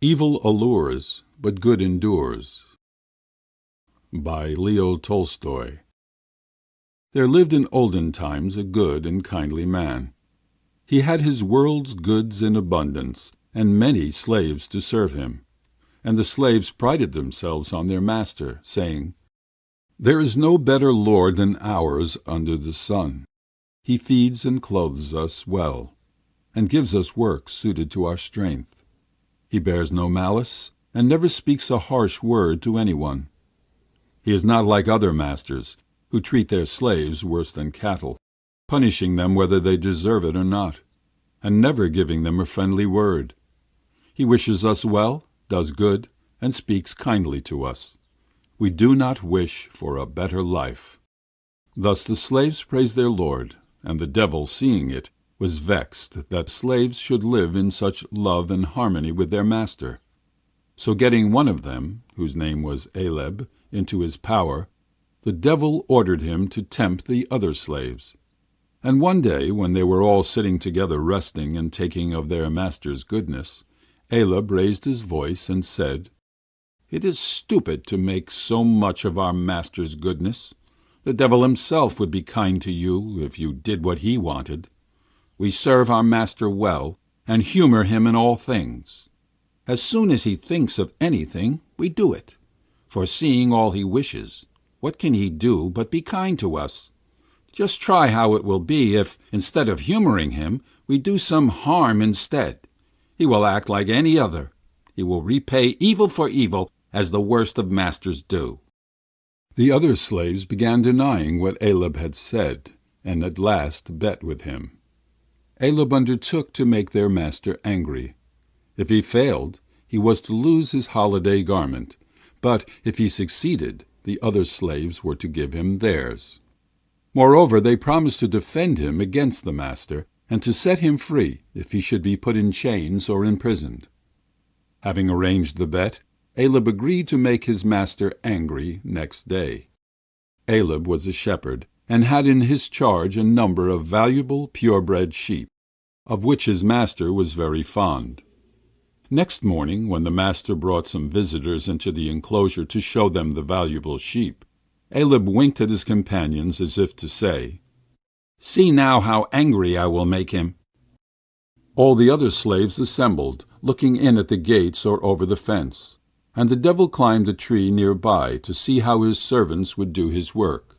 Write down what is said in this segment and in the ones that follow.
Evil allures, but good endures. By Leo Tolstoy. There lived in olden times a good and kindly man. He had his world's goods in abundance, and many slaves to serve him. And the slaves prided themselves on their master, saying, "There is no better lord than ours under the sun. He feeds and clothes us well, and gives us work suited to our strength. He bears no malice, and never speaks a harsh word to anyone. He is not like other masters, who treat their slaves worse than cattle, punishing them whether they deserve it or not, and never giving them a friendly word. He wishes us well, does good, and speaks kindly to us. We do not wish for a better life." Thus the slaves praised their lord, and the devil, seeing it, was vexed that slaves should live in such love and harmony with their master. So getting one of them, whose name was Aleb, into his power, the devil ordered him to tempt the other slaves. And one day, when they were all sitting together resting and taking of their master's goodness, Aleb raised his voice and said, "It is stupid to make so much of our master's goodness. The devil himself would be kind to you if you did what he wanted. We serve our master well, and humor him in all things. As soon as he thinks of anything, we do it. Foreseeing all he wishes, what can he do but be kind to us? Just try how it will be if, instead of humoring him, we do some harm instead. He will act like any other. He will repay evil for evil, as the worst of masters do." The other slaves began denying what Aleb had said, and at last bet with him. Aleb undertook to make their master angry. If he failed, he was to lose his holiday garment, but if he succeeded, the other slaves were to give him theirs. Moreover, they promised to defend him against the master, and to set him free if he should be put in chains or imprisoned. Having arranged the bet, Aleb agreed to make his master angry next day. Aleb was a shepherd, and had in his charge a number of valuable purebred sheep, of which his master was very fond. Next morning, when the master brought some visitors into the enclosure to show them the valuable sheep, Aleb winked at his companions as if to say, "See now how angry I will make him." All the other slaves assembled, looking in at the gates or over the fence, and the devil climbed a tree near by to see how his servants would do his work.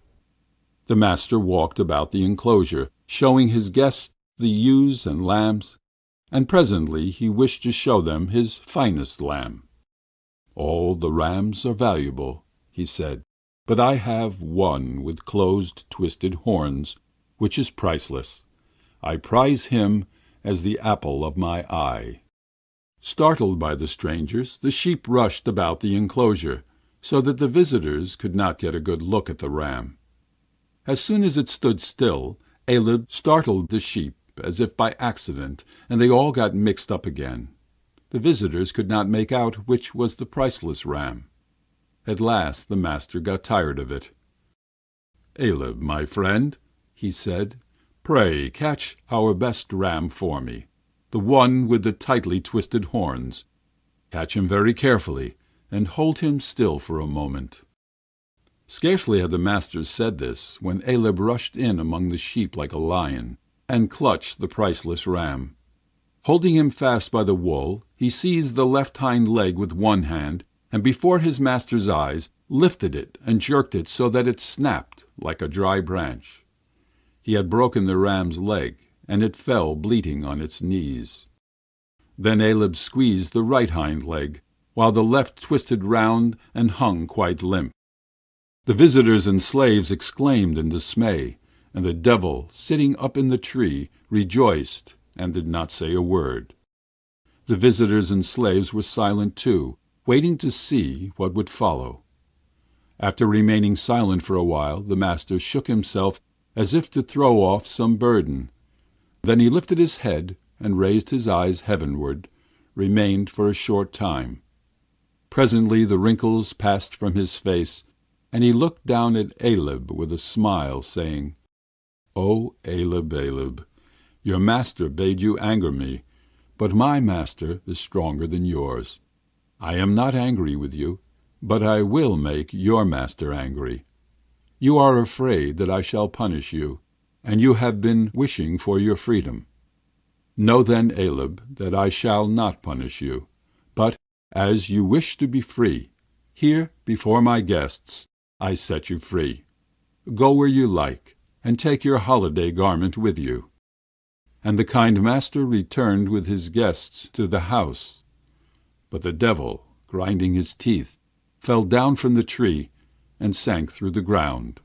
The master walked about the enclosure, showing his guests the ewes and lambs, and presently he wished to show them his finest lamb. "All the rams are valuable," he said, "but I have one with closed, twisted horns, which is priceless. I prize him as the apple of my eye." Startled by the strangers, the sheep rushed about the enclosure, so that the visitors could not get a good look at the ram. As soon as it stood still, Aleb startled the sheep as if by accident, and they all got mixed up again. The visitors could not make out which was the priceless ram. At last the master got tired of it. "Aleb, my friend," he said, "pray catch our best ram for me, the one with the tightly twisted horns. Catch him very carefully, and hold him still for a moment." Scarcely had the master said this when Aleb rushed in among the sheep like a lion, and clutched the priceless ram. Holding him fast by the wool, he seized the left hind leg with one hand, and before his master's eyes lifted it and jerked it so that it snapped like a dry branch. He had broken the ram's leg, and it fell bleating on its knees. Then Aleb squeezed the right hind leg, while the left twisted round and hung quite limp. The visitors and slaves exclaimed in dismay, and the devil, sitting up in the tree, rejoiced and did not say a word. The visitors and slaves were silent too, waiting to see what would follow. After remaining silent for a while, the master shook himself as if to throw off some burden. Then he lifted his head and raised his eyes heavenward, remained for a short time. Presently the wrinkles passed from his face, and he looked down at Aleb with a smile, saying, "O Aleb, Aleb, your master bade you anger me, but my master is stronger than yours. I am not angry with you, but I will make your master angry. You are afraid that I shall punish you, and you have been wishing for your freedom. Know then, Aleb, that I shall not punish you, but, as you wish to be free, here before my guests I set you free. Go where you like, and take your holiday garment with you." And the kind master returned with his guests to the house. But the devil, grinding his teeth, fell down from the tree and sank through the ground.